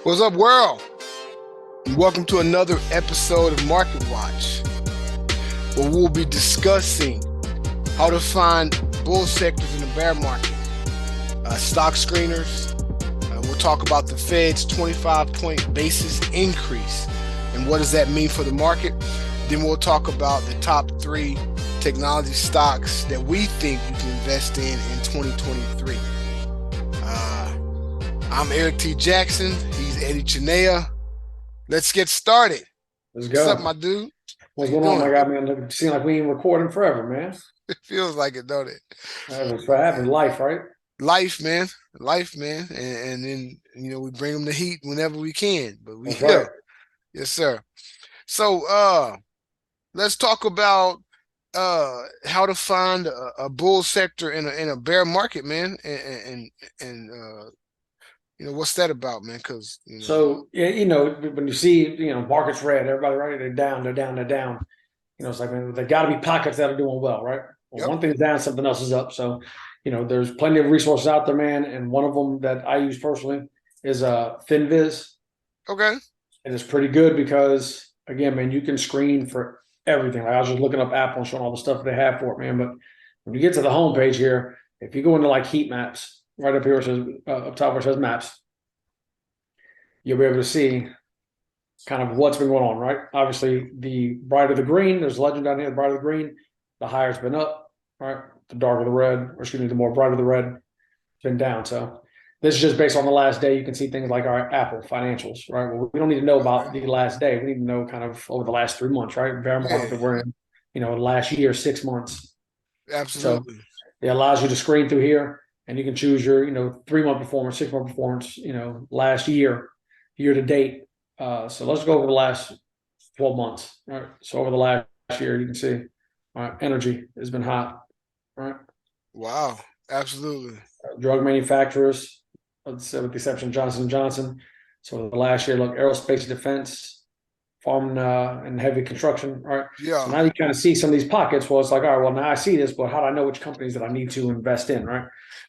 What's up, world? And welcome to another episode of Market Watch, where we'll be discussing how to find bull sectors in the bear market, stock screeners. We'll talk about the Fed's 25-point basis increase and what does that mean for the market. Then we'll talk about the top 3 technology stocks that we think you can invest in 2023. I'm Erik T. Jackson. He's Eddie Chinea. Let's get started. Let's go. What's up, my dude? What's going on, my guy, man? It seems like we ain't recording forever, man. It feels like it, don't it? It's for having life, right? Life, man. And then, we bring them the heat whenever we can. But we That's right. Yes, sir. So, let's talk about how to find a bull sector in a bear market, man. And what's that about, man? Because So when you see markets red, everybody right, they're down. It's like, man, there got to be pockets that are doing well, right? Well, Yep. One thing's down, something else is up. So there's plenty of resources out there, man. And one of them that I use personally is FinViz. Okay. And it's pretty good because, again, man, you can screen for everything. Like I was just looking up Apple and showing all the stuff they have for it, man. But when you get to the homepage here, if you go into like heat maps, right up here where it says up top where it says maps, you'll be able to see kind of what's been going on, right? Obviously, the brighter the green, there's a legend down here, the brighter the green, the higher it's been up, right? The darker the red, or excuse me, the more brighter the red, it's been down. So this is just based on the last day. You can see things like our Apple financials, right? Well, we don't need to know about the last day. We need to know kind of over the last 3 months, right? Bear market that we're in, last year, 6 months. Absolutely. So it allows you to screen through here and you can choose your, 3-month performance, 6-month performance, last year to date. So let's go over the last 12 months. All right. So over the last year, you can see energy has been hot. Right. Wow. Absolutely. Drug manufacturers, with the exception of Johnson & Johnson. So the last year, look, aerospace and defense, farm and heavy construction. Right. Yeah. So now you kind of see some of these pockets. Well, it's like, all right, well, now I see this, but how do I know which companies that I need to invest in? Right.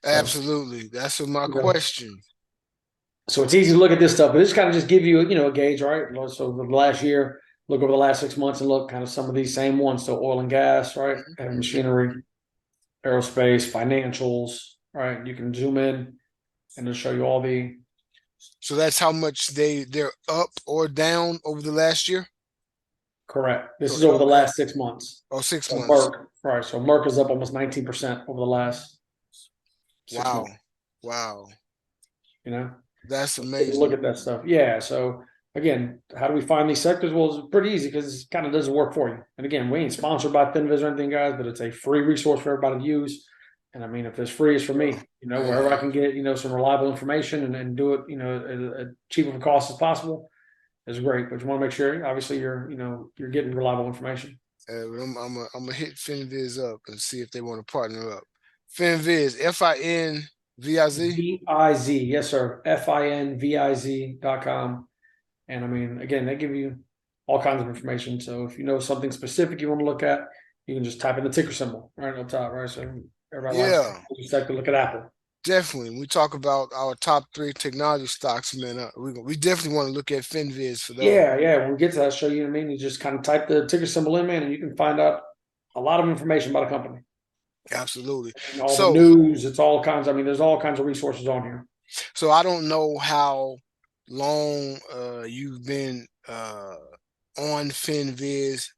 Absolutely. That's my question. So it's easy to look at this stuff, but it's kind of just give you, a gauge, right? So the last year, look over the last 6 months and look kind of some of these same ones. So oil and gas, right? Heavy machinery, aerospace, financials, right? You can zoom in and it'll show you all the. So that's how much they're up or down over the last year? Correct. This is over the last 6 months. Oh, 6 months. Merck, right. So Merck is up almost 19% over the last 6 months. Wow. That's So amazing. look at that stuff. Yeah. So again, how do we find these sectors? Well, it's pretty easy because it kind of doesn't work for you. And again, we ain't sponsored by FinViz or anything, guys, but it's a free resource for everybody to use. And I mean, if it's free, it's for me. Wherever I can get, some reliable information and do it, as cheap of a cost as possible is great. But you want to make sure, obviously, you're getting reliable information. I'm gonna hit FinViz up and see if they want to partner up. FinViz, FINVIZ? VIZ, yes, sir. FINVIZ.com. And I mean, again, they give you all kinds of information. So if you know something specific you want to look at, you can just type in the ticker symbol right up top, right? So everybody likes to look at Apple. Definitely. When we talk about our top 3 technology stocks, man, we definitely want to look at FinViz for those. Yeah. When we get to that, I'll show you what I mean. You just kind of type the ticker symbol in, man, and you can find out a lot of information about a company. Absolutely. And all the news, it's all kinds. I mean, there's all kinds of resources on here. So I don't know how long you've been on FinViz,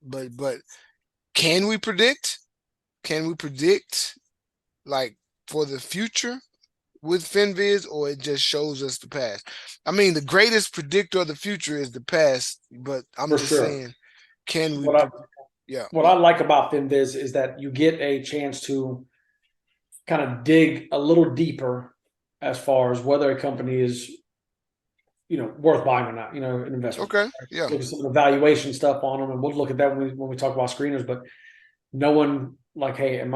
but can we predict? Like for the future with FinViz, or it just shows us the past? I mean, the greatest predictor of the future is the past, but I'm just saying, can we? What I like about FinViz is that you get a chance to kind of dig a little deeper as far as whether a company is, worth buying or not, an investment. Okay. Yeah. Look at some of the valuation stuff on them, and we'll look at that when we talk about screeners. But no one like, hey, I'm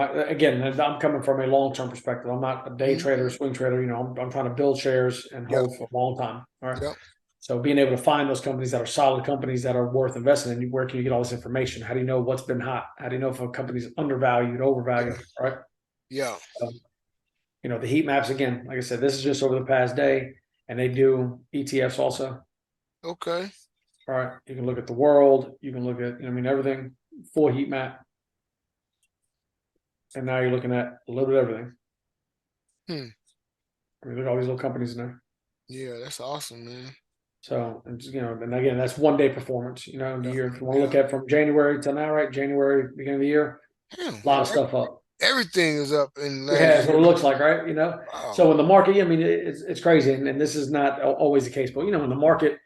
coming from a long-term perspective. I'm not a day trader, swing trader. I'm trying to build shares and hold for a long time. All right. Yep. So being able to find those companies that are solid companies that are worth investing in, where can you get all this information? How do you know what's been hot? How do you know if a company's undervalued, overvalued, right? Yeah. You know, the heat maps again, like I said, this is just over the past day, and they do ETFs also. Okay. All right, you can look at the world, you can look at, I mean, everything, full heat map, and now you're looking at a little bit of everything. Hmm. I mean, look at all these little companies in there. Yeah, that's awesome, man. So, and, you know, and again, that's 1 day performance. You know, the Yeah, year. If you want to yeah. look at from January to now, right? January, beginning of the year, Damn, a lot of stuff up. everything is up in Yeah, last that's what it year. looks like, right? You know, Wow. so when the market, I mean, it's crazy, and this is not always the case, but you know, when the market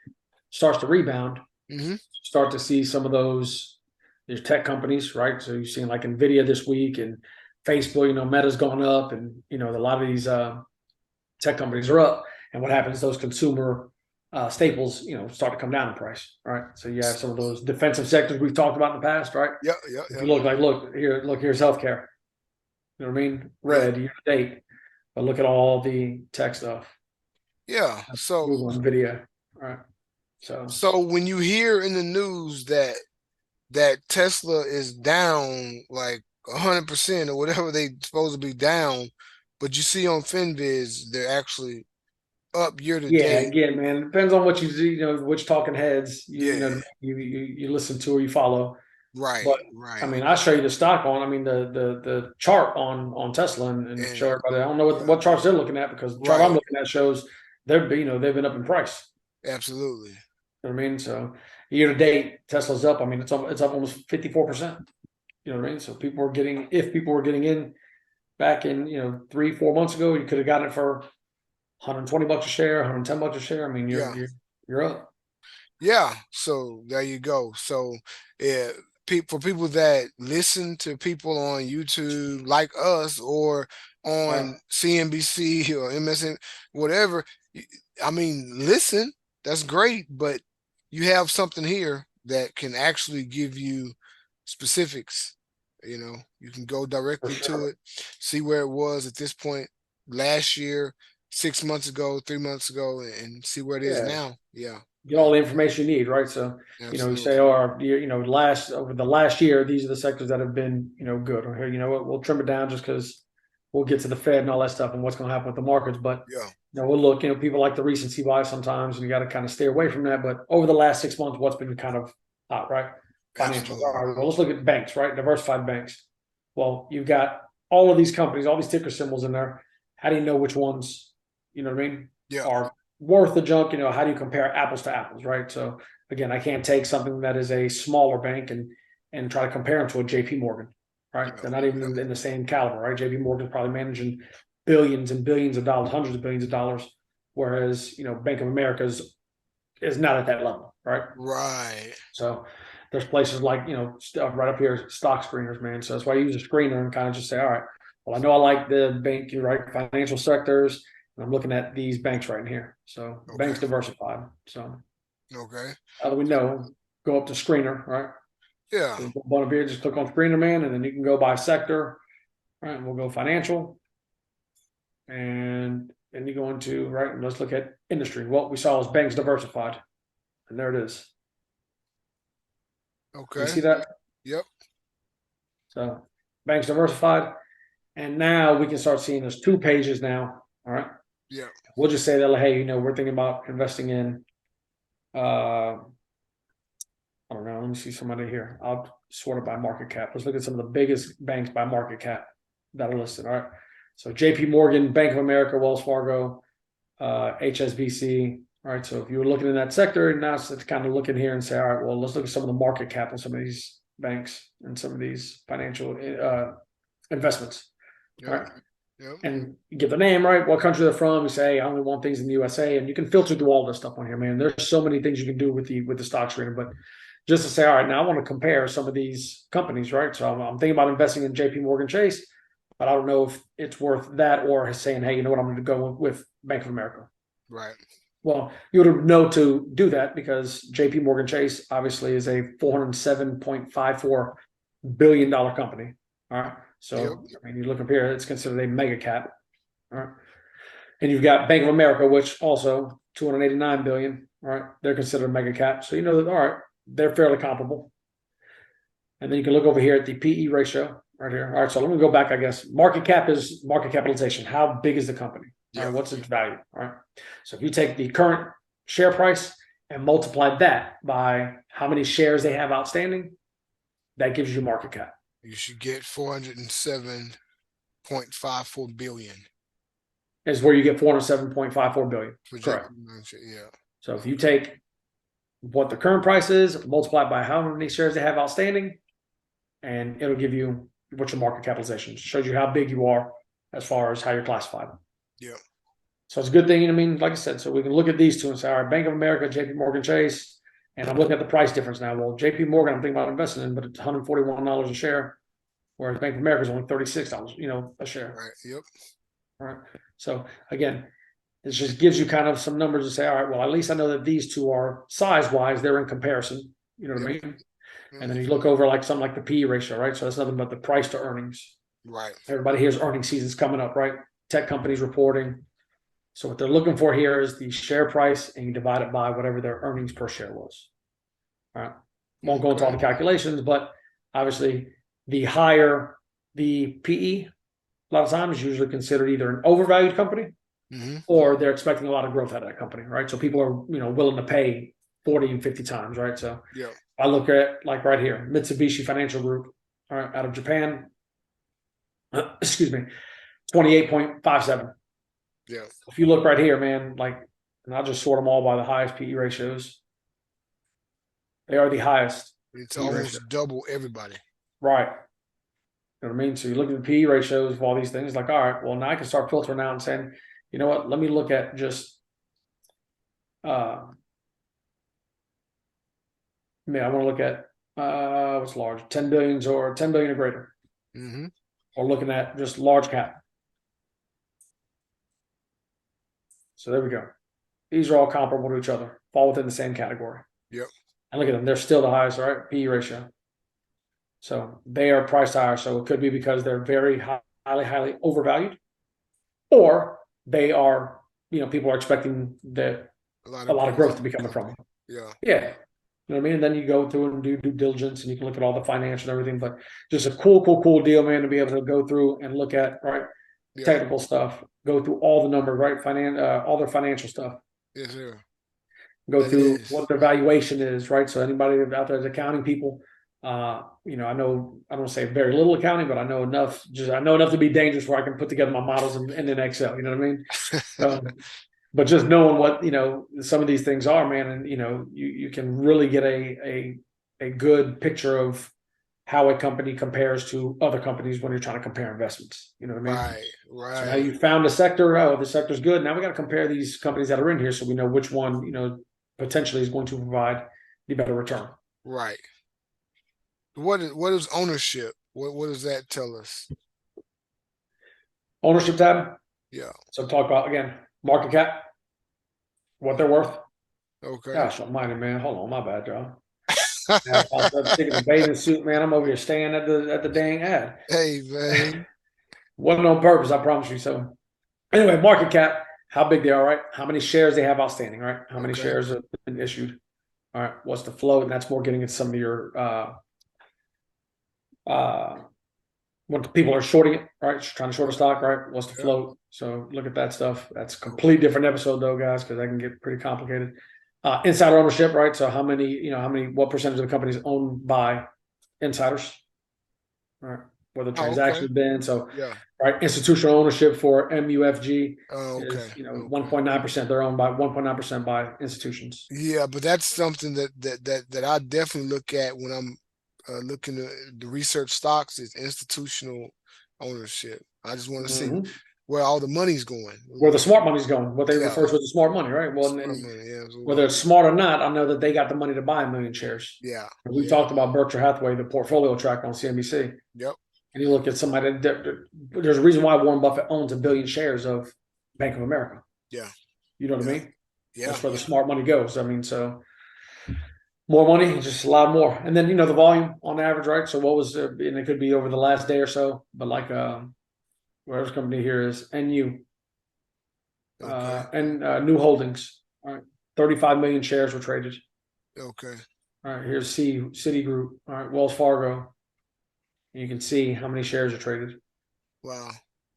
starts to rebound, Mm-hmm. start to see some of those there's tech companies, right? So you've seen like Nvidia this week and Facebook, you know, Meta's gone up, and you know, a lot of these tech companies are up. And what happens? Those consumer staples, you know, start to come down in price, right? So you have some of those defensive sectors we've talked about in the past, right? Yep, yep, If yep, you look like, look here's healthcare. You know what I mean? yep. Red year to date, but look at all the tech stuff. Yeah. So, Google, Nvidia, right? So so when you hear in the news that Tesla is down like 100% or whatever they supposed to be down, but you see on FinViz they're actually up year to yeah, date. again, man, it depends on what you know, which talking heads you Yeah, know you listen to or you follow. right, But I right. mean, I show you the stock on, I mean, the chart on Tesla and And show everybody. I don't know yeah, what charts they're looking at because the chart I'm right, looking at shows you know, they've been up in price. absolutely. You know what I mean? So year to date, Tesla's up. I mean, it's up almost 54%. You know what I mean? So if people were getting in back in, you know, 3, 4 months ago, you could have gotten it for $120 a share, $110 a share. I mean, Yeah. you're up. Yeah, so there you go. So, yeah, for people that listen to people on YouTube like us or Right. on CNBC or MSN, whatever, y- I mean, listen, that's great, but you have something here that can actually give you specifics. You know, you can go For directly to sure. it, see where it was at this point last year, 6 months ago, 3 months ago, and see where it is Yeah. now. Yeah. Get all the information you need, right? So, you know, you say, Absolutely. oh, you know, over the last year, these are the sectors that have been, you know, good. Or here, you know what, we'll trim it down just because we'll get to the Fed and all that stuff and what's going to happen with the markets. But, Yeah. you know, we'll look, you know, people like the recency bias sometimes, and you got to kind of stay away from that. But over the last 6 months, what's been kind of hot, right? Financials. All Absolutely. right, well, let's look at banks, right? Diversified banks. Well, you've got all of these companies, all these ticker symbols in there. How do you know which ones, you know what I mean, Yeah. are worth the junk? You know, how do you compare apples to apples, right? So again, I can't take something that is a smaller bank and try to compare them to a JP Morgan, right? Yeah. They're not even Yeah. in the same caliber, right? JP Morgan's probably managing billions and billions of dollars, hundreds of billions of dollars, whereas, you know, Bank of America's is not at that level, right? Right. So there's places like, you know, stuff right up here, stock screeners, man. So that's why I use a screener and kind of just say, all right, well, I know I like the bank, right, financial sectors, and I'm looking at these banks right in here. So Okay. banks diversified. So Okay. how do we know? Go up to screener, right? Yeah. So one up here, just click on screener, man, and then you can go by sector, right? And we'll go financial, and then you go into right. And let's look at industry. What we saw was banks diversified, and there it is. You Okay. see that? Yep. So banks diversified. And now we can start seeing there's 2 pages now. All right. Yep. We'll just say that, like, hey, you know, we're thinking about investing in, I don't know. Let me see somebody here. I'll sort it by market cap. Let's look at some of the biggest banks by market cap that are listed. All right. So JP Morgan, Bank of America, Wells Fargo, HSBC. All right. So if you were looking in that sector, now it's kind of looking here and say, all right, well, let's look at some of the market cap on some of these banks and some of these financial investments. All Yep. right. Yep. And you get the name right, what country they're from. You say, hey, I only want things in the USA, and you can filter through all this stuff on here, man. There's so many things you can do with the stock screener, but just to say, all right, now I want to compare some of these companies, right? So I'm thinking about investing in JP Morgan Chase, but I don't know if it's worth that or saying, hey, you know what, I'm going to go with Bank of America. Right. Well, you would know to do that because JP Morgan Chase obviously is a $407.54 billion company. All right. Yep. So, I mean, you look up here, it's considered a mega cap. All right. And you've got Bank of America, which also 289 billion. All right. They're considered a mega cap. So you know that, all right, they're fairly comparable. And then you can look over here at the PE ratio. right here. All right, so let me go back. I guess market cap is market capitalization. How big is the company? All right, what's its value? All right. So if you take the current share price and multiply that by how many shares they have outstanding, that gives you market cap. You should get 407.54 billion. Is where you get 407.54 billion. Correct. Yeah. So if you take what the current price is, multiply by how many shares they have outstanding, and it'll give you what your market capitalization is. It shows you how big you are as far as how you're classified. Yeah. So it's a good thing, I mean, like I said, so we can look at these two and say, all right, Bank of America, JP Morgan Chase, and I'm looking at the price difference now. Well, JP Morgan, I'm thinking about investing in, but it's $141 a share, whereas Bank of America is only $36, a share. Right. Yep. All right. So again, it just gives you kind of some numbers to say, all right, well, at least I know that these two are size-wise, they're in comparison. You know what I mean? And then you look over like something like the PE ratio, right? So that's nothing but the price to earnings. Right. Everybody hears earnings season's coming up, right? Tech companies reporting. So what they're looking for here is the share price, and you divide it by whatever their earnings per share was. All right. Won't go into all the calculations, but obviously the higher the PE, a lot of times is usually considered either an overvalued company or they're expecting a lot of growth out of that company, right? So people are, willing to pay 40 and 50 times, right? So I look at like right here, Mitsubishi Financial Group, all right, out of Japan, excuse me, 28.57. Yeah. If you look right here, man, like, and I'll just sort them all by the highest PE ratios. They are the highest. It's almost double everybody. Right. You know what I mean? So you look at the PE ratios of all these things, like, all right, well, now I can start filtering out and saying, you know what, let me look at just, I want to look at what's large, 10 billions or 10 billion or greater. Or looking at just large cap. So there we go. These are all comparable to each other, fall within the same category. Yep. And look at them, they're still the highest, all right? PE ratio. So they are priced higher. So it could be because they're very highly overvalued, or they are, people are expecting that a lot of growth to be coming from them. Yeah. Yeah. You know what I mean? And then you go through and do due diligence, and you can look at all the financial and everything. But just a cool deal, man, to be able to go through and look at, right? Yeah. Technical stuff, go through all the numbers, right? All their financial stuff. Yes, sir. Go through what their valuation is, right? So anybody out there is accounting people, I know, I don't say very little accounting, but I know enough. I know enough to be dangerous where I can put together my models in Excel. You know what I mean? But just knowing what some of these things are, man, and you can really get a good picture of how a company compares to other companies when you're trying to compare investments. You know what I mean? Right. So now you found a sector. Oh, the sector's good. Now we got to compare these companies that are in here so we know which one, potentially is going to provide the better return. Right. What is ownership? What does that tell us? Ownership tab. Yeah. So talk about, again, market cap, what they're worth. Okay. Gosh almighty, man. Hold on, my bad, y'all. I'm taking the bathing suit, man. I'm over here staying at the dang ad. Hey, man. Wasn't on purpose, I promise you. So anyway, market cap, how big they are, right? How many shares they have outstanding, right? How many shares have been issued? All right, what's the float? And that's more getting into some of your when people are shorting it, right? Trying to short a stock, right? What's the float? So look at that stuff. That's a complete different episode though, guys, because that can get pretty complicated. Insider ownership, right? So what percentage of the company is owned by insiders? All right. Where the transaction has been. So right, institutional ownership for MUFG is 1.9%. They're owned by 1.9% by institutions. Yeah, but that's something that I definitely look at when I'm looking at the research stocks is institutional ownership. I just want to see where all the money's going. Where the smart money's going, what they refer to as the smart money, right? Well, whether it's smart or not, I know that they got the money to buy 1 million shares. Yeah. We talked about Berkshire Hathaway, the portfolio track on CNBC. Yep. And you look at somebody, there's a reason why Warren Buffett owns 1 billion shares of Bank of America. Yeah. You know what I mean? Yeah. That's where the smart money goes. I mean, so more money, just a lot more. And then, the volume on average, right? So what was, and it could be over the last day or so, but like, whatever company here is, NU. And New Holdings. All right. 35 million shares were traded. Okay. All right. Here's Citigroup. All right. Wells Fargo. You can see how many shares are traded. Wow.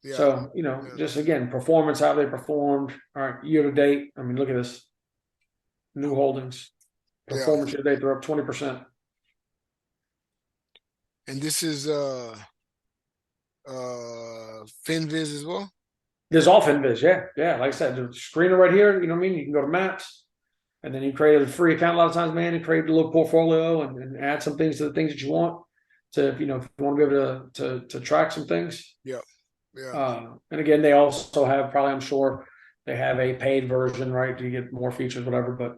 Yeah. So, just again, performance, how they performed. All right, year to date. I mean, look at this. New holdings. Performance year to date, they're up 20%. And this is FinViz as well. There's all FinViz, yeah. Like I said, the screener right here, you know what I mean? You can go to maps, and then you create a free account a lot of times, man, and create a little portfolio and add some things to the things that you want to, if you want to be able to track some things. Yeah. Yeah. And again, they also have probably, I'm sure, they have a paid version, right, to get more features, whatever. But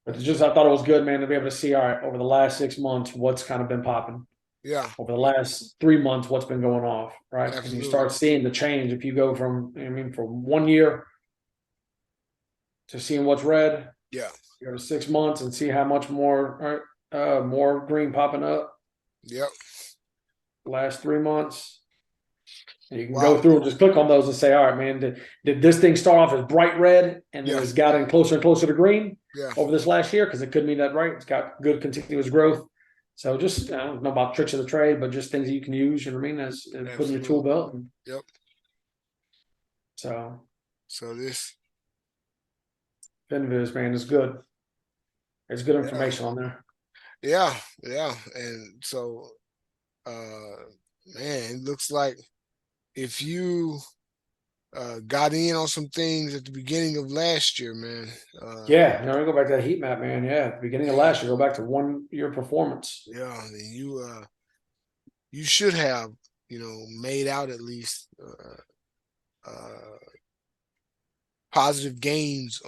it's just, I thought it was good, man, to be able to see, all right, over the last 6 months, what's kind of been popping. Yeah. Over the last 3 months, what's been going off, right? Absolutely. And you start seeing the change. If you go from, from 1 year to seeing what's red, you go to 6 months and see how much more, more green popping up. Yep. Last 3 months. And you can go through and just click on those and say, all right, man, did this thing start off as bright red and then it's gotten closer and closer to green over this last year? Because it could mean that, right? It's got good continuous growth. So just, I don't know about tricks of the trade, but just things that you can use, you know what I mean, as put in your tool belt. Yep. So this FinViz, man, is good. It's good information on there. Yeah. And so man, it looks like if you got in on some things at the beginning of last year, man. Now we go back to that heat map, man. Yeah, at the beginning of last year, go back to 1 year performance. Yeah, you should have, made out at least positive gains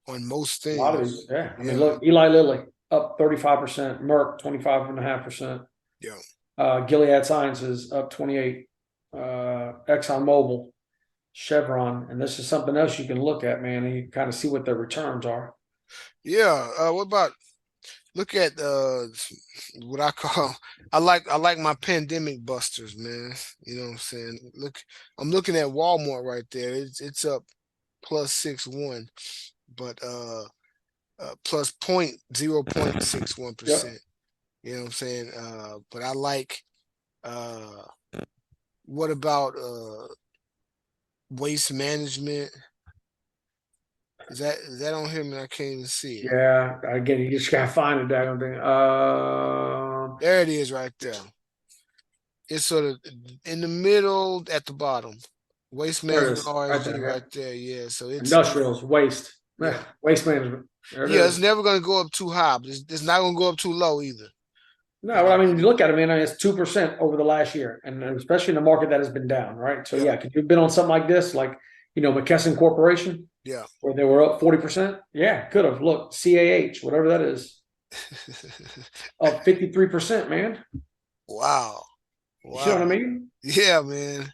on most things. A lot of these, I mean, look, Eli Lilly up 35%, Merck 25.5%. Yeah. Gilead Sciences up 28%, ExxonMobil, Chevron, and this is something else you can look at, man, and you can kind of see what their returns are. Yeah. What about look at what I call I like my pandemic busters, man. You know what I'm saying? Look, I'm looking at Walmart right there. It's up plus 6.1, but plus 0.61%. Yep. You know what I'm saying? But I like what about waste management? Is that on here? Man, I can't even see it. Yeah, again, you just gotta find it, daggone thing. There it is, right there. It's sort of in the middle at the bottom. Waste management RSG right there. Yeah, so it's industrials, waste. Yeah. Waste management. It's never going to go up too high, but it's not going to go up too low either. No, I mean, you look at it, man, it's 2% over the last year, and especially in a market that has been down, right? So could you have been on something like this, like McKesson Corporation? Yeah. Where they were up 40%? Yeah, could have. Look, CAH, whatever that is. Up 53%, man. Wow. You know what I mean? Yeah, man.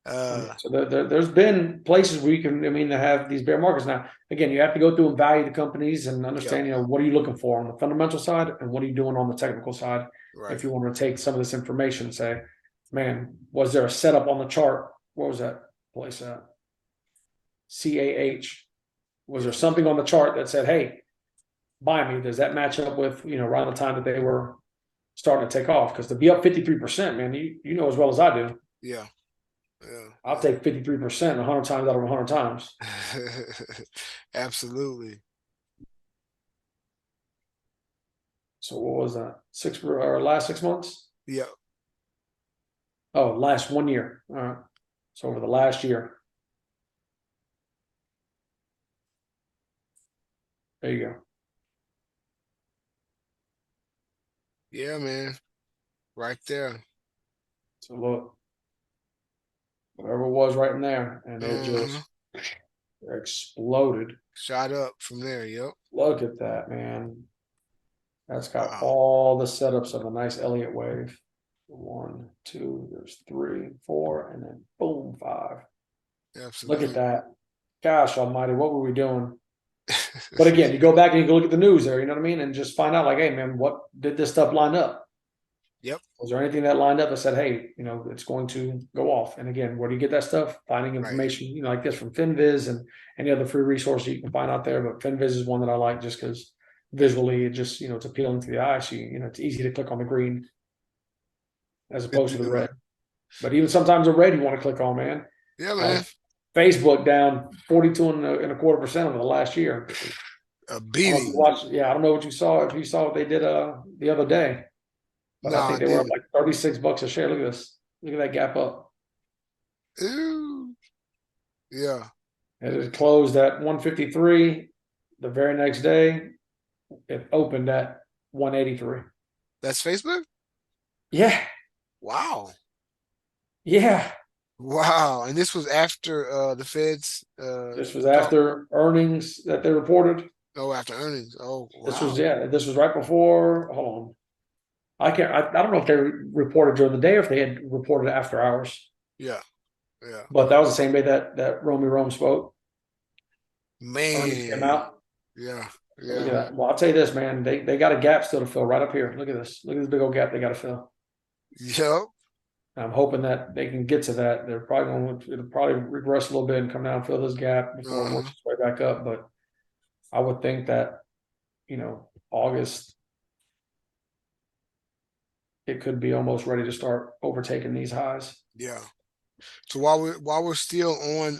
So there's been places where you can, have these bear markets. Now, again, you have to go through and value the companies and understand, what are you looking for on the fundamental side and what are you doing on the technical side? Right. If you want to take some of this information and say, man, was there a setup on the chart? What was that place at? CAH. Was there something on the chart that said, hey, buy me? Does that match up with, around the time that they were starting to take off? Because to be up 53%, man, you know as well as I do. Yeah. I'll take 53% 100 times out of 100 times. Absolutely. So what was that? Last 6 months? Yeah. Oh, last 1 year. All right. So over the last year. There you go. Yeah, man. Right there. So look. Whatever it was right in there, and it just exploded. Shot up from there, yep. Look at that, man. That's got all the setups of a nice Elliott wave. 1, 2, there's 3, 4, and then boom, 5. Absolutely. Look at that. Gosh almighty, what were we doing? But again, you go back and you go look at the news there, you know what I mean? And just find out, like, hey, man, what did this stuff line up? Yep. Was there anything that lined up that said, hey, it's going to go off? And again, where do you get that stuff? Finding information, like this from FinViz and any other free resources you can find out there. But FinViz is one that I like just because visually it just, it's appealing to the eye. So, it's easy to click on the green as Good opposed to the deal. red. But even sometimes the red you want to click on, man. Yeah, man. Facebook down 42.25% over the last year. A I don't know if you beating. watched, yeah, I don't know what you saw, if you saw what they did the other day, but No, I I think they were up didn't. like $36 a share. Look at this. Look at that gap up. Ooh. Yeah. And it closed at 153. The very next day, it opened at 183. That's Facebook? Yeah, Wow. yeah. Wow. And this was after the Feds This was talk. after earnings that they reported. Oh, after earnings. Oh, This was wow. yeah. This was right before. Hold on. I can't. I don't know if they reported during the day or if they had reported after hours. Yeah. Yeah. But that was the same day that Romy Rome spoke. Earnings came Man. out. Yeah. Look at Yeah. that. Well, I'll tell you this, man. They got a gap still to fill right up here. Look at this. Look at this big old gap they got to fill. Yep. I'm hoping that they can get to that. They're probably going to it'll probably regress a little bit and come down and fill this gap before it Uh-huh. works its way back up. But I would think that, August, it could be almost ready to start overtaking these highs. Yeah. So while we're still on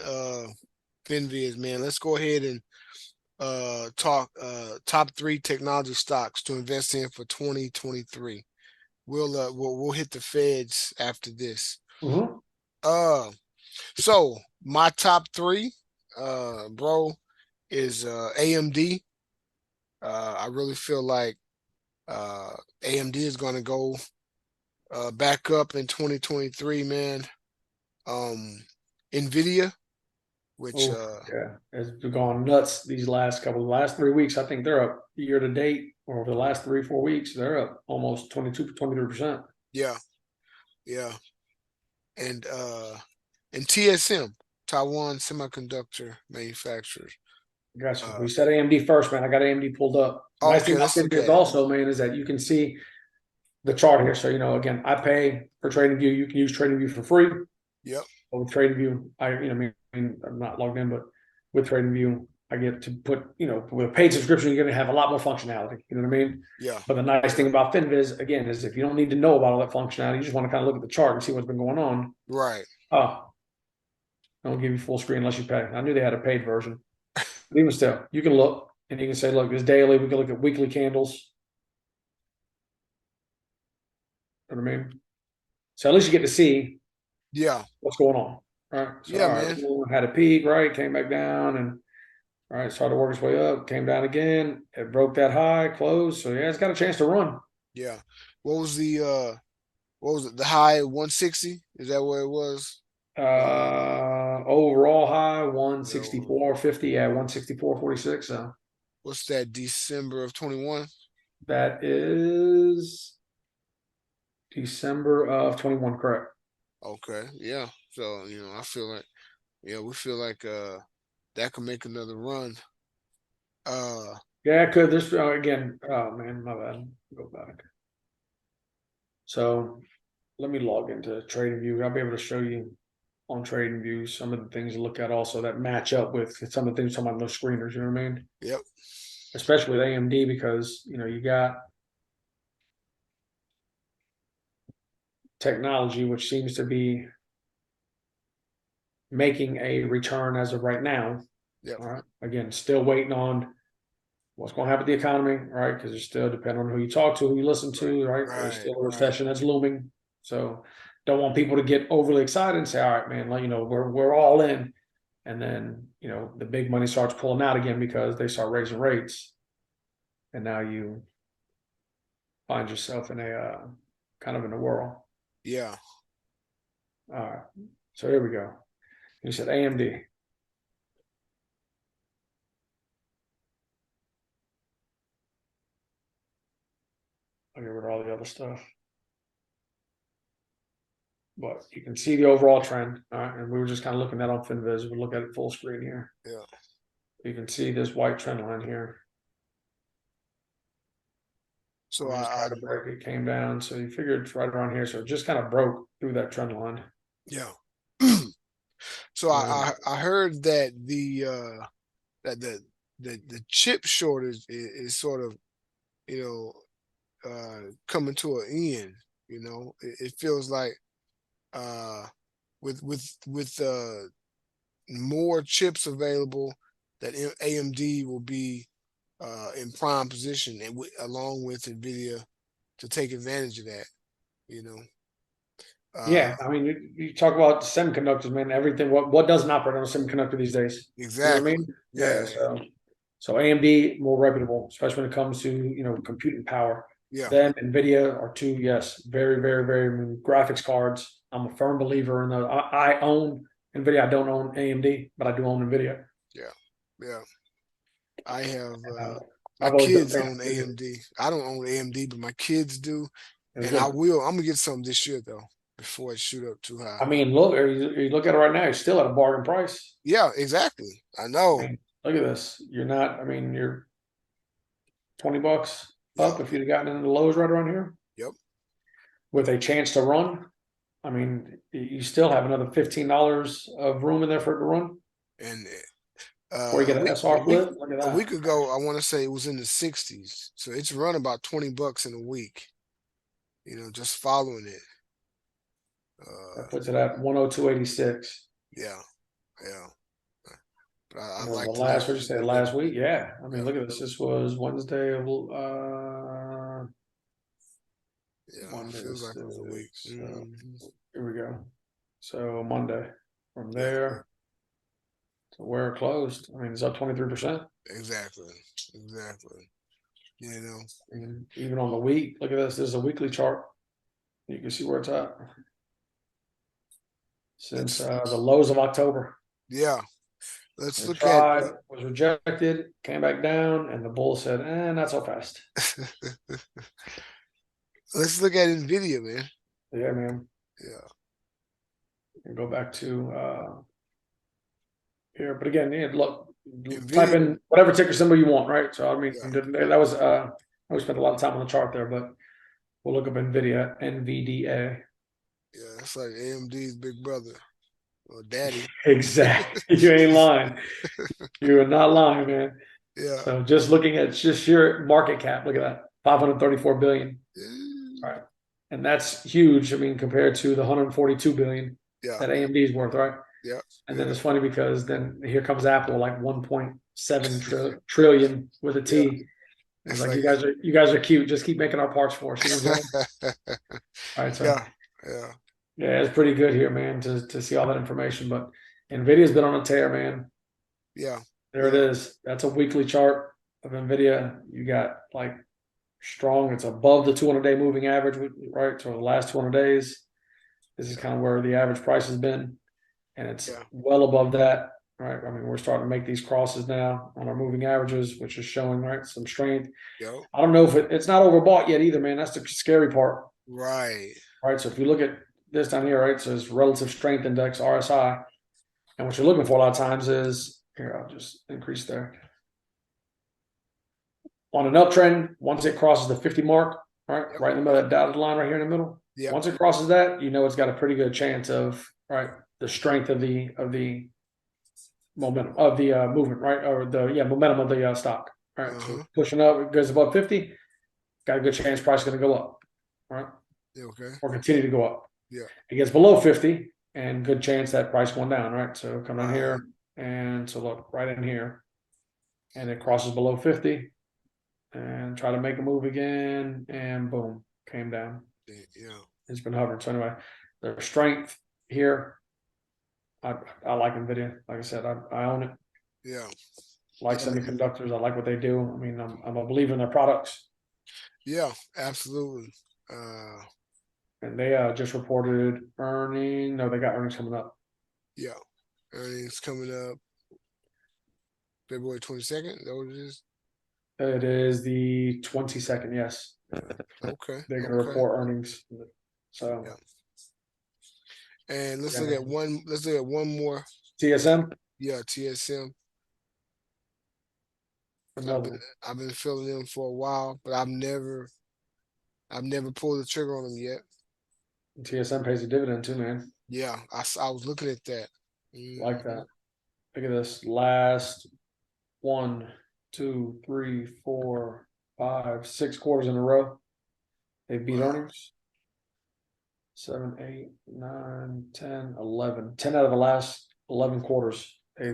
FinViz, man, let's go ahead and talk top three technology stocks to invest in for 2023. We'll hit the Feds after this. Mm-hmm. Uh so my top three, bro, is AMD. I really feel like AMD is gonna go back up in 2023, man. Nvidia, which Oh, yeah. It's gone nuts these last 3 weeks. I think they're up year to date, or over the last 3, 4 weeks, they're up almost 23%. yeah, yeah, and TSM, Taiwan Semiconductor Manufacturers. Gotcha. Uh, We said AMD first, man. I got AMD pulled up. Nice thing okay, about that's Finviz okay. also, man, is that you can see the chart here. So, again, I pay for TradingView. You can use TradingView for free. Yep. But with TradingView, I'm not logged in, but with TradingView, I get to put, with a paid subscription, you're going to have a lot more functionality. You know what I mean? Yeah. But the nice thing about FinViz, again, is if you don't need to know about all that functionality, you just want to kind of look at the chart and see what's been going on. Right. Oh, I don't give you full screen unless you pay. I knew they had a paid version. But even still, you can look and you can say, look, this daily. We can look at weekly candles. You know what I mean? So at least you get to see Yeah. what's going on. Right. So, Yeah, all right, man. had a peak, right? Came back down and all right, started to work its way up, came down again. It broke that high, closed. So yeah, it's got a chance to run. Yeah. What was it? The high 160? Is that where it was? Overall high Yeah. 164.50. Yeah, 164.46. So What's that? December of 21? that is December of 21, correct? Okay. Yeah. So, I feel like, yeah, we feel like that could make another run. Uh Yeah, it could. This again. Oh man, my bad. Go back. So let me log into TradingView. I'll be able to show you on TradingView some of the things to look at also that match up with some of the things talking about those screeners. You know what I mean? yep. Especially with AMD because you got technology which seems to be making a return as of right now. Yep. All right. Again, still waiting on what's going to happen with the economy, right? Because it's still depending on who you talk to, who you listen to, right? There's Right, still a right. recession that's looming. So don't want people to get overly excited and say, all right, man, we're all in. And then, the big money starts pulling out again because they start raising rates. And now you find yourself in a kind of in a whirl. Yeah. All right. So here we go. You said AMD. I'll get rid of all the other stuff. But you can see the overall trend. All right. And we were just kind of looking at on FinViz. We'll look at it full screen here. Yeah. You can see this white trend line here. So We just tried to break it, came down. So you figured it's right around here. So it just kind of broke through that trend line. yeah. So I heard that the chip shortage is sort of, coming to an end. You know, it feels like with more chips available, that AMD will be in prime position, and along with Nvidia, to take advantage of that. You know, uh, Yeah, I mean, you talk about semiconductors, man. Everything. What doesn't operate on a semiconductor these days? You know what I exactly. mean? Yeah, Yeah. So AMD more reputable, especially when it comes to computing power. yeah, Them Nvidia are two, yes, very, very, very. I mean, graphics cards. I'm a firm believer in those. I own Nvidia. I don't own AMD, but I do own Nvidia. yeah, yeah. I have Uh, my I've always been a kids fan own of Nvidia. AMD. I don't own AMD, but my kids do, It's and I good. will. I'm gonna get some this year though, before it shoot up too high. I mean, look, you look at it right now. You're still at a bargain price. Yeah, exactly. I I know. mean, look at this. You're not. I mean, you're $20 Yeah. up if you'd have gotten into the lows right around here Yep. with a chance to run. I mean, you still have another $15 of room in there for it to run And before you get an a SR week flip. Look at a that. week ago, I want to say it was in the 60s. So it's run about $20 in a week. You know, just following it. That Uh, puts it at 102.86. yeah, yeah. But I You know, the like to let last, what you say, let last week? Yeah. I mean, yeah, look at this. This was Wednesday of yeah. Monday the Feels like it was a week. 6th. So Mhm. here we go. So Monday from Yeah, there to where it closed. I mean, it's up 23%. exactly, exactly. You know, And even on the week, look at this. This is a weekly chart. You can see where it's at since let's the lows of October. yeah, let's It look at tried, was rejected, came back down, and the bull said, not so fast. let's look at Nvidia, man. Yeah, man. Yeah, And go back to here. But again, yeah, look, type Nvidia. in whatever ticker symbol you want, right? So, I mean, Yeah, that was, I spent a lot of time on the chart there, but we'll look up NVIDIA, NVDA. yeah. That's like AMD's big brother or daddy. Exactly. You ain't lying. You are not lying, man. Yeah. So just looking at just your market cap, look at that, 534 billion. All right. And that's huge. I mean, compared to the 142 billion Yeah. that AMD is worth, right? Yeah. And then Yeah. it's funny because then here comes Apple, like 1.7 trillion with a Yeah. T. It's It's like like you guys are cute. Just keep making our parts for us. You know what I'm saying? All right, so yeah. Yeah. yeah, it's pretty good here, man, to see all that information. But Nvidia's been on a tear, man. Yeah. There it Yeah. is. That's a weekly chart of Nvidia. You got like strong. It's above the 200-day moving average, right? So the last 200 days, this is Yeah. kind of where the average price has been, and it's Yeah. well above that, right? I mean, we're starting to make these crosses now on our moving averages, which is showing right some strength. Yo. I don't know if it's not overbought yet either, man. That's the scary part, Right. right? So if you look at this down here, right, so it's relative strength index RSI, and what you're looking for a lot of times is here. I'll just increase there on an uptrend. Once it crosses the 50 mark, right, Yep. right in the middle of that dotted line right here in the middle. Yep. Once it crosses that, you know it's got a pretty good chance of right the strength of the momentum of the movement, right, or the momentum of the stock. Right, so Uh-huh. pushing up, it goes above 50. Got a good chance price is going to go up, right, Yeah, okay. or continue to go up. Yeah. It gets below 50, and good chance that price going down, right. So come down Right. here, and so look right in here, and it crosses below 50, and try to make a move again, and boom, came down. Yeah. It's been hovering. So anyway, the strength here, I like Nvidia. Like I said, I own it. Yeah. Like Yeah. semiconductors, I like what they do. I mean, I'm a believer in their products, Yeah. Absolutely. Uh, and they just reported earning. No, they got earnings coming up. yeah. Earnings coming up February 22nd. Is that what it is? It is the 22nd. Yes, Okay. they're going to Okay. report earnings. So Yeah. And let's yeah, look at man. one. Let's look at one more. TSM, Yeah, TSM. I've another been one. I've been feeling them for a while, but I've never pulled the trigger on them yet. TSM pays a dividend too, man. Yeah, I was looking at that. Like Mhm. that. Look at this. Last 1, 2, 3, 4, 5, 6 quarters in a row. They beat Wow. earnings. 7, 8, 9, 10, 11. 10 out of the last 11 quarters they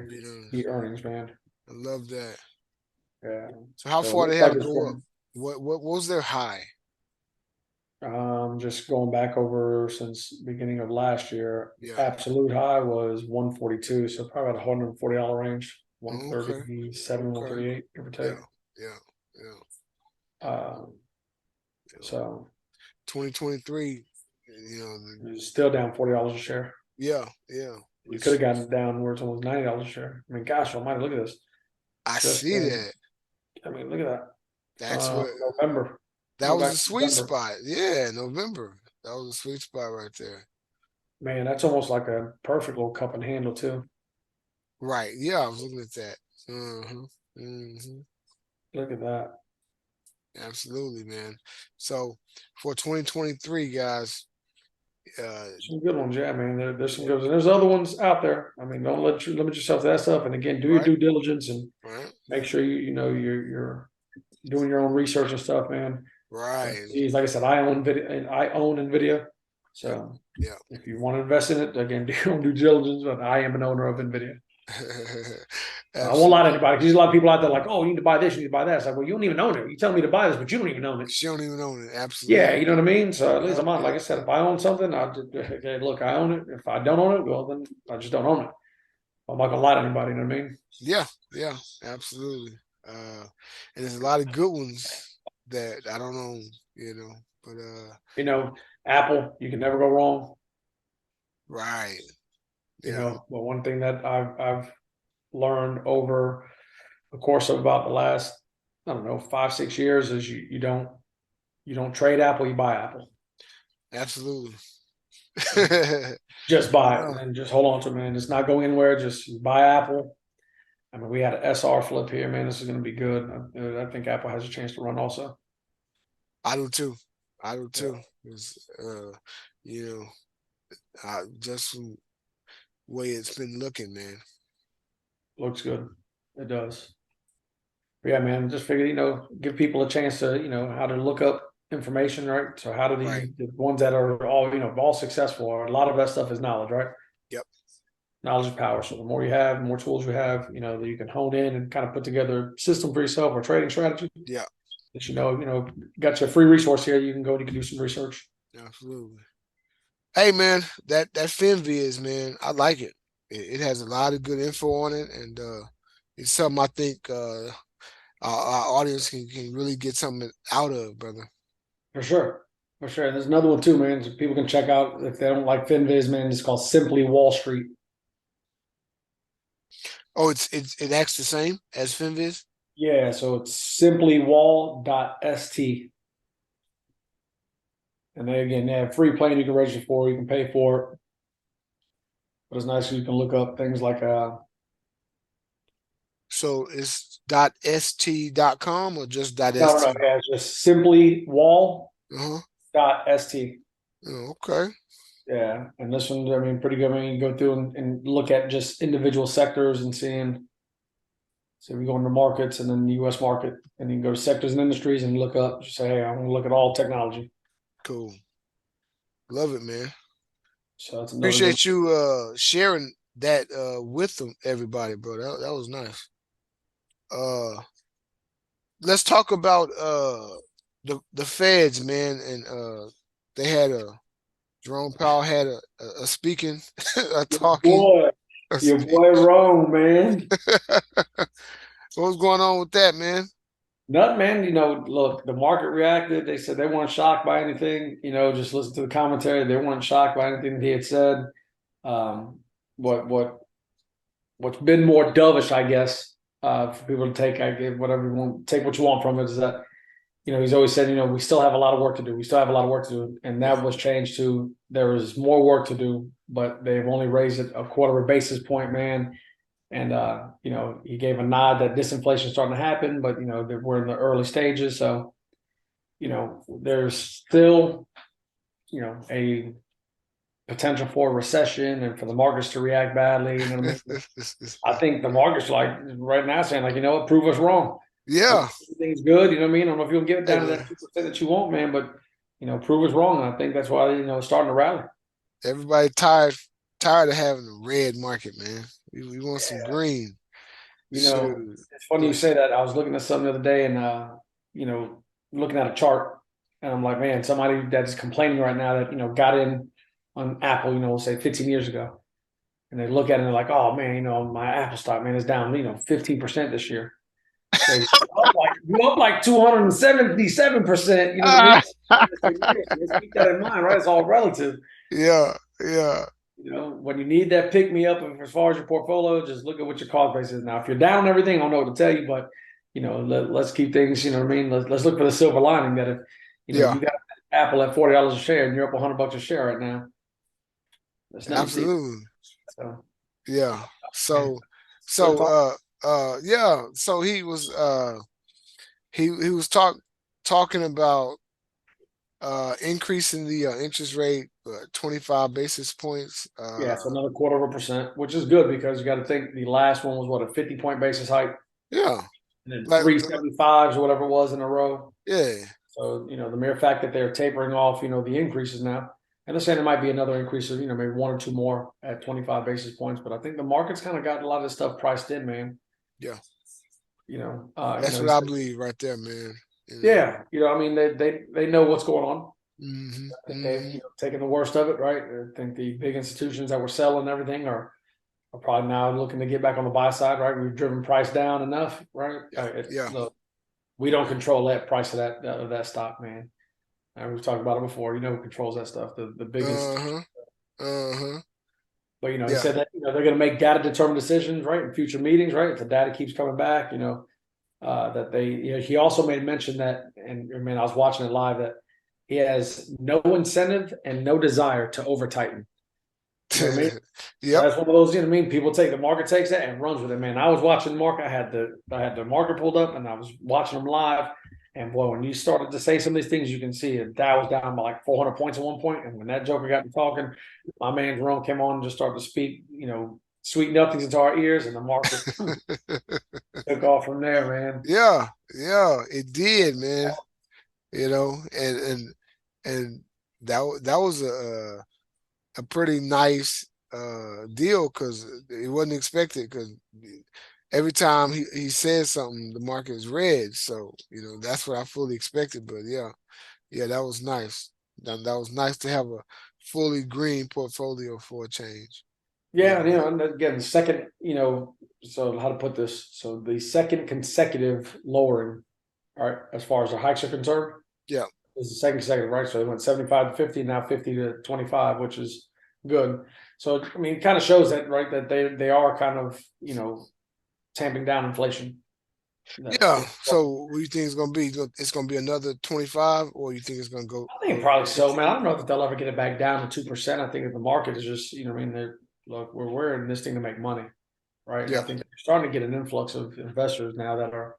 beat earnings, man. I love that. Yeah. So how So it far they looks had like to it's go up? going. What was their high? Just going back over since beginning of last year, Yeah. absolute high was 142, so probably about $140 range, Okay. 137, Okay. 138, give or Yeah. take. Yeah. Yeah. Um, Yeah. so 2023, you know, it's still down $40 a share. yeah, yeah. You could Which have gotten it down where it's almost $90 a share. I mean, gosh almighty, look at this. I Just see that. I mean, look at that. That's what November. that Go was back the to sweet November. spot. Yeah, November. That was a sweet spot right there. Man, that's almost like a perfect little cup and handle too. Right. Yeah, I was looking at that. Mm-hmm. Mm-hmm. Look at that. Absolutely, man. So for 2023, guys, Some good ones, yeah, man. There's some good ones. And there's other ones out there. I mean, don't limit yourself to that stuff. And again, do your right, due diligence and right, make sure you know you're doing your own research and stuff, man. But right. geez, like I said, I own Nvidia. Yeah, So yeah. if you want to invest in it, again, do your own due diligence. But I am an owner of Nvidia. I won't lie to Absolutely. anybody because there's a lot of people out there like, oh, you need to buy this, you need to buy that. It's like, well, you don't even own it. You tell me to buy this, but you don't even own it. She don't even own it. Yeah, Absolutely. you know what I mean. So at least Yeah, I'm not. yeah. Like I said, if I own something, I just, okay, look, I own it. If I don't own it, well, then I just don't own it. I'm not gonna lie to anybody. You know what I mean? Yeah, yeah, absolutely. And there's a lot of good ones that I don't own, but You know, Apple, you can never go wrong. right. You Yeah, know, but one thing that I've learned over the course of about the last, I don't know, 5, 6 years is you don't trade Apple, you buy Apple. absolutely. Just buy it Yeah. and just hold on to it, man. It's not going anywhere. Just buy Apple. I mean, we had an SR flip here, man. This is going to be good. I think Apple has a chance to run also. I do too. I do Yeah, too. It's, you know, just from way it's been looking, man. looks good. It does. But yeah, man. Just figured, give people a chance to, how to look up information, right? So how do Right. the ones that are all, all successful, or a lot of that stuff is knowledge, right? Yep. Knowledge is power. So the more you have, the more tools you have, that you can hone in and kind of put together a system for yourself or trading strategy. Yeah. That got your free resource here. You can go and you can do some research. Absolutely. Hey, man, that FinViz, man, I like it. It has a lot of good info on it, and it's something I think our audience can really get something out of, brother. For sure. For sure. And there's another one too, man. So people can check out if they don't like FinViz, man. It's called Simply Wall Street. Oh, it acts the same as FinViz. Yeah, so it's simplywall.st. And they have free plan you can register for, you can pay for it. But it's nice you can look up things like So it's .st.com or just no, .st. yeah, it's just simplywall.st. Uh-huh. Oh, okay. Yeah. And this one, I mean, pretty good. I mean, you can go through and look at just individual sectors and seeing. So we go into markets and then the US market, and you can go to sectors and industries and look up, just say, hey, I'm gonna look at all technology. Cool. Love it, man. So that's another good. Appreciate you sharing that with them, everybody, bro. That was nice. Let's talk about the feds, man, and they had Jerome Powell had a speaking, a talking. Boy, A your speak. boy wrong, man. What's going on with that, man? Nothing, man. Look, the market reacted. They said they weren't shocked by anything. Just listen to the commentary. They weren't shocked by anything that he had said. Um, what's been more dovish, I guess, for people to take, I give whatever you want, take what you want from it, is that he's always said, we still have a lot of work to do. We still have a lot of work to do. And Yeah. that was changed to there is more work to do, but they've only raised it a quarter of a basis point, man. And, he gave a nod that disinflation is starting to happen, but, we're in the early stages. So, there's still, a potential for a recession and for the markets to react badly. You know what I mean? I think the market's like right now saying, like, prove us wrong. Yeah. Everything's good. You know what I mean? I don't know if you'll get it Hey, down to man. that 2% that you want, man, but prove us wrong. And I think that's why, it's starting to rally. Everybody tired of having a red market, man. We want some green. Shoot. It's funny you say that. I was looking at something the other day and, you know, looking at a chart and I'm like, man, somebody that's complaining right now that, got in on Apple, say 15 years ago. And they look at it and they're like, oh man, my Apple stock, man, is down, 15% this year. So you up like 277%, you know what I mean? Let's keep that in mind, right? It's all relative. Yeah, yeah. When you need that pick me up as far as your portfolio, just look at what your cost base is now. If you're down everything, I don't know what to tell you, but let's keep things, what I mean? Let's look for the silver lining that if Yeah, you got Apple at $40 a share and you're up $100 a share right now, that's nothing to see. absolutely. So Yeah. man, So good so talk. yeah, so he was talking about increasing the interest rate 25 basis points. Yeah, it's another 1/4%, which is good because you got to think the last one was what, a 50-point basis hike, Yeah. and then Like 375s or whatever it was in a row. yeah. So, the mere fact that they're tapering off, the increases now, and they're saying there might be another increase of, maybe one or two more at 25 basis points. But I think the market's kind of got a lot of this stuff priced in, man. Yeah. You That's know, what I believe right there, man. yeah, I mean, they know what's going on. Hmm. I think they've Hmm. taken the worst of it, right? I think the big institutions that were selling everything are probably now looking to get back on the buy side, right? We've driven price down enough, right? Yeah. Look, we don't control that price of that stock, man. And we've talked about it before. Who controls that stuff? The biggest. Uh-huh. Uh-huh. But he Yeah. said that they're going to make data determined decisions, right, in future meetings, right? If the data keeps coming back, that they. He also made mention that, and I mean, I was watching it live that he has no incentive and no desire to over tighten. You know what I mean? Yep. That's one of those, people take the market takes that and runs with it, man. I was watching the market. I had the market pulled up and I was watching them live. And boy, when you started to say some of these things, you can see it. Dow was down by like 400 points at one point. And when that joker got to talking, my man Jerome came on and just started to speak, sweet nothings into our ears, and the market took off from there, man. Yeah. Yeah. It did, man. And that was a pretty nice deal because it wasn't expected because every time he says something, the market is red. So, that's what I fully expected. But yeah, that was nice. That was nice to have a fully green portfolio for a change. Yeah, Yeah. and again, the second, so how to put this? So the second consecutive lowering, all right, as far as the hikes are concerned, Yeah. is the second consecutive, right? So they went 75 to 50, now 50 to 25, which is good. So I mean, it kind of shows that, right, that they are kind of, tamping down inflation. That, Yeah. So what do you think it's gonna be? It's gonna be another 25, or you think it's gonna go? I think probably so, man. I don't know if they'll ever get it back down to 2%. I think that the market is just, I mean, look, we're in this thing to make money, right? And I Yeah. think they're starting to get an influx of investors now that are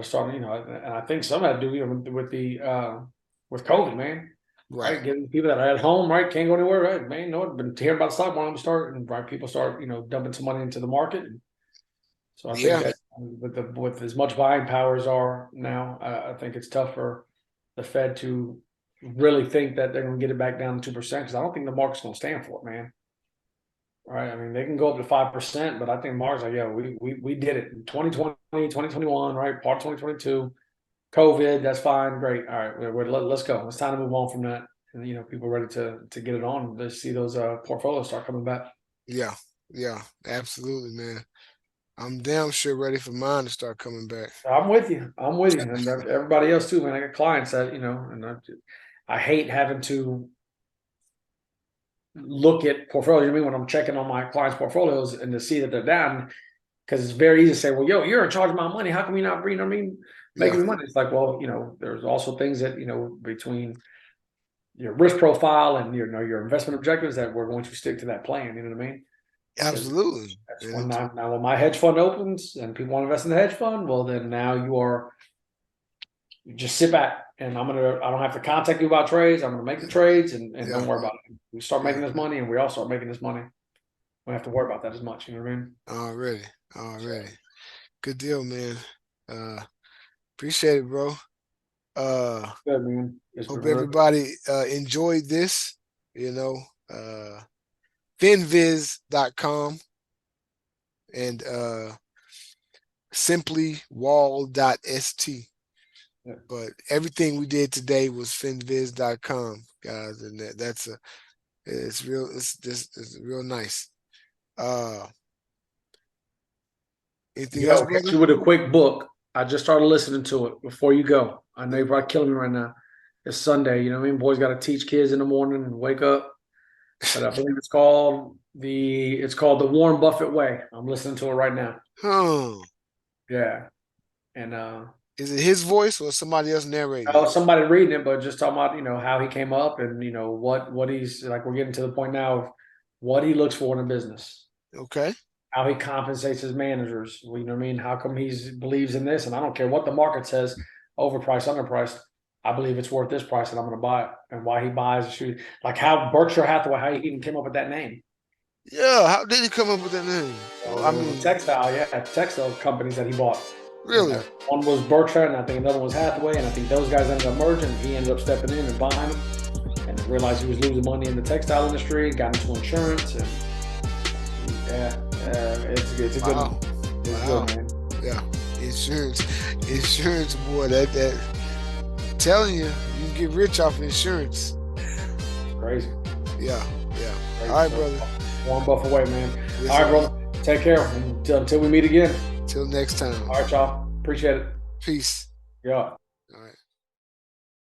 starting, and I think some of that do, with the with COVID, man. Right. Right, getting people that are at home, right, can't go anywhere, right, man. Been hearing about the stock market start, and right, people start, dumping some money into the market. And so I think Yeah. that with as much buying powers are now, I think it's tough for the Fed to really think that they're going to get it back down to 2% because I don't think the market's going to stand for it, man. Right? I mean, they can go up to 5%, but I think market's like, yeah, we did it in 2020, 2021, right? Part of 2022, COVID, that's fine, great. All right, let's go. It's time to move on from that. And people ready to get it on. To see those portfolios start coming back. Yeah. Yeah. Absolutely, man. I'm damn sure ready for mine to start coming back. I'm with you. I'm with you, and everybody else too, man. I got clients that and I hate having to look at portfolios. I mean, when I'm checking on my clients' portfolios and to see that they're down, because it's very easy to say, "Well, yo, you're in charge of my money. How come you not, Yeah. making me money?" It's like, well, there's also things that between your risk profile and your investment objectives that we're going to stick to that plan. You know what I mean? Because Absolutely. that's when And now when my hedge fund opens and people want to invest in the hedge fund, well, then now you just sit back and I don't have to contact you about trades. I'm gonna make the trades and yeah. don't worry about it. We start Yeah. making this money and we all start making this money. We don't have to worry about that as much. You know what I mean? Already. So Already. Good deal, man. Uh Appreciate it, bro. Good, man. It's been Hope real. everybody enjoyed this. You know, finviz.com and simplywall.st. Yeah. But everything we did today was finviz.com, guys, and it's real. It's real nice. Anything else, Yo, hit brother? you with a quick book. I just started listening to it before you go. I know you're probably killing me right now. It's Sunday, you know what I mean? Boys got to teach kids in the morning and wake up. But I believe it's called The Warren Buffett Way. I'm listening to it right now. Huh? Yeah. And Is it his voice or somebody else narrating it? somebody reading it, but just talking about, how he came up and what he's like. We're getting to the point now of what he looks for in a business, Okay. how he compensates his managers. You know what I mean? How come he believes in this? And I don't care what the market says, overpriced, underpriced. I believe it's worth this price and I'm going to buy it. And why he buys the shoe. Like how Berkshire Hathaway, how he even came up with that name. Yeah. How did he come up with that name? Well, I there was mean, a textile companies that he bought. really? One was Berkshire, and I think another one was Hathaway, and I think those guys ended up merging. He ended up stepping in and buying them, and realized he was losing money in the textile industry. Got into insurance, and it's a good Wow. one. It's Wow. good, man. Yeah. Insurance, boy. That telling you, you can get rich off insurance. Crazy. Yeah. Yeah. Crazy. All right, brother. Warren Buffett way, man. Yes, All right, sir. brother. Take care until we meet again. Till next time. All right, y'all. Appreciate it. Peace. Yeah.